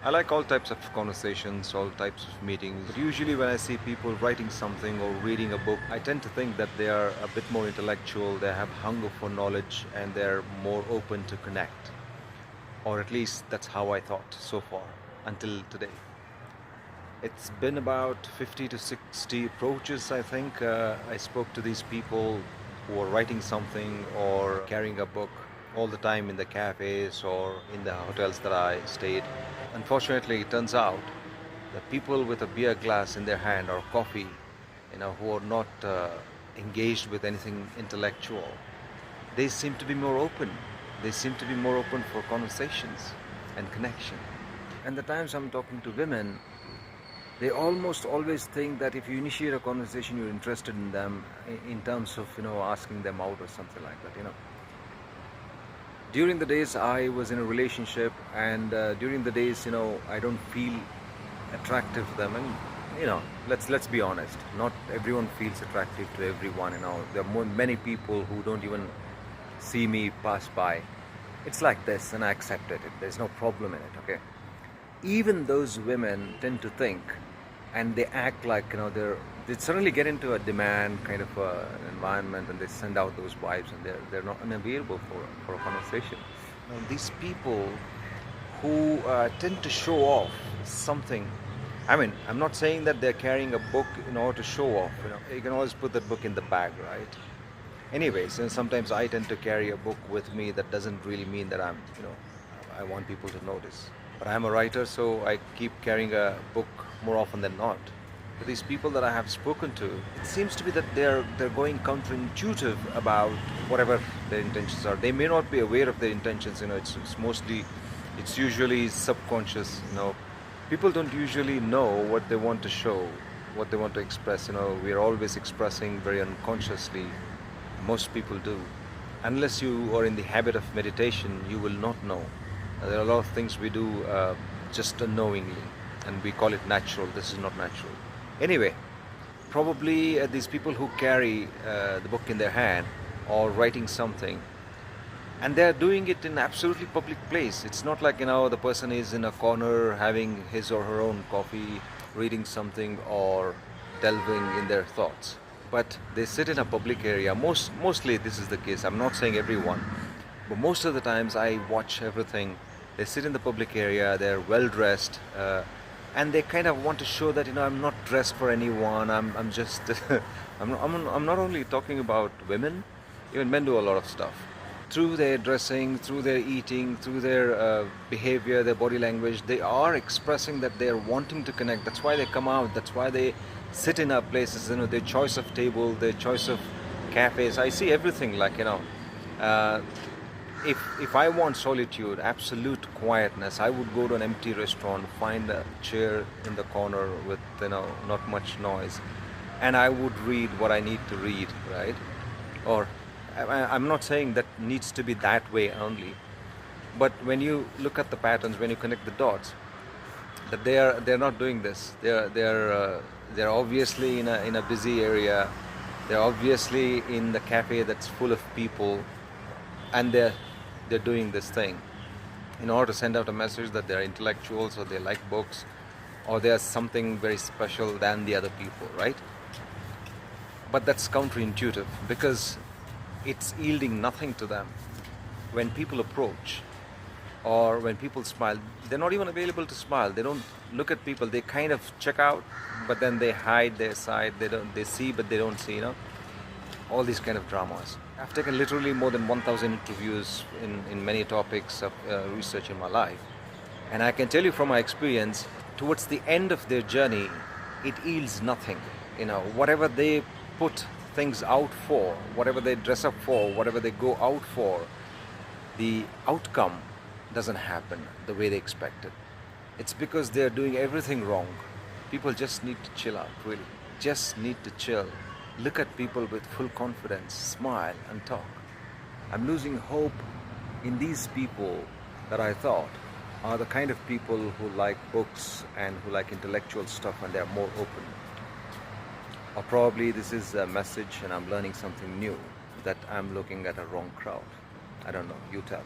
I like all types of conversations, all types of meetings. But usually, when I see people writing something or reading a book, I tend to think that they are a bit more intellectual, they have hunger for knowledge, and they're more open to connect. Or at least that's how I thought so far, until today. It's been about 50 to 60 approaches, I think. I spoke to these people who are writing something or carrying a book all the time in the cafes or in the hotels that I stayed. Unfortunately, it turns out that people with a beer glass in their hand or coffee, who are not engaged with anything intellectual, they seem to be more open. They seem to be more open for conversations and connection. And the times I'm talking to women, they almost always think that if you initiate a conversation, you're interested in them in terms of, asking them out or something like that. During the days I was in a relationship, and during the days, I don't feel attractive to them. And, let's be honest, not everyone feels attractive to everyone. There are many people who don't even see me pass by. It's like this, and I accepted it. There's no problem in it, okay? Even those women tend to think, and they act like, they suddenly get into a demand kind of an environment, and they send out those vibes, and they're not unavailable for a conversation. Now, these people who tend to show off something, I mean, I'm not saying that they're carrying a book in order to show off. You can always put that book in the bag, right? Anyways, and sometimes I tend to carry a book with me. That doesn't really mean that I want people to notice. But I'm a writer, so I keep carrying a book more often than not. But these people that I have spoken to, it seems to be that they're going counterintuitive about whatever their intentions are. They may not be aware of their intentions. It's usually subconscious. People don't usually know what they want to show, what they want to express. We are always expressing very unconsciously. Most people do. Unless you are in the habit of meditation, you will not know. There are a lot of things we do just unknowingly, and we call it natural. This is not natural. Anyway, probably these people who carry the book in their hand or writing something, and they're doing it in absolutely public place. It's not like, the person is in a corner having his or her own coffee, reading something, or delving in their thoughts. But they sit in a public area. Mostly this is the case. I'm not saying everyone, but most of the times I watch everything. They sit in the public area, they're well dressed, and they kind of want to show that, I'm not dressed for anyone. I'm just, I'm not only talking about women, even men do a lot of stuff. Through their dressing, through their eating, through their behavior, their body language, they are expressing that they're wanting to connect. That's why they come out. That's why they sit in our places. Their choice of table, their choice of cafes. I see everything like, if I want solitude, absolute quietness, I would go to an empty restaurant, find a chair in the corner with, not much noise, and I would read what I need to read, right? Or I'm not saying that needs to be that way only, but when you look at the patterns, when you connect the dots, that they're not doing this. They're obviously in a busy area. They're obviously in the cafe that's full of people, and they're doing this thing in order to send out a message that they're intellectuals, or they like books, or they're something very special than the other people, right? But that's counterintuitive, because it's yielding nothing to them. When people approach or when people smile, they're not even available to smile. They don't look at people. They kind of check out, but then they hide their side. They see, but they don't see. All these kind of dramas. I've taken literally more than 1,000 interviews in many topics of research in my life, and I can tell you from my experience, towards the end of their journey, it yields nothing. Whatever they put things out for, whatever they dress up for, whatever they go out for, the outcome doesn't happen the way they expected. It's because they're doing everything wrong. People just need to chill out, really. Just need to chill. Look at people with full confidence, smile and talk. I'm losing hope in these people that I thought are the kind of people who like books and who like intellectual stuff, and they're more open. Or probably this is a message and I'm learning something new, that I'm looking at a wrong crowd. I don't know, you tell.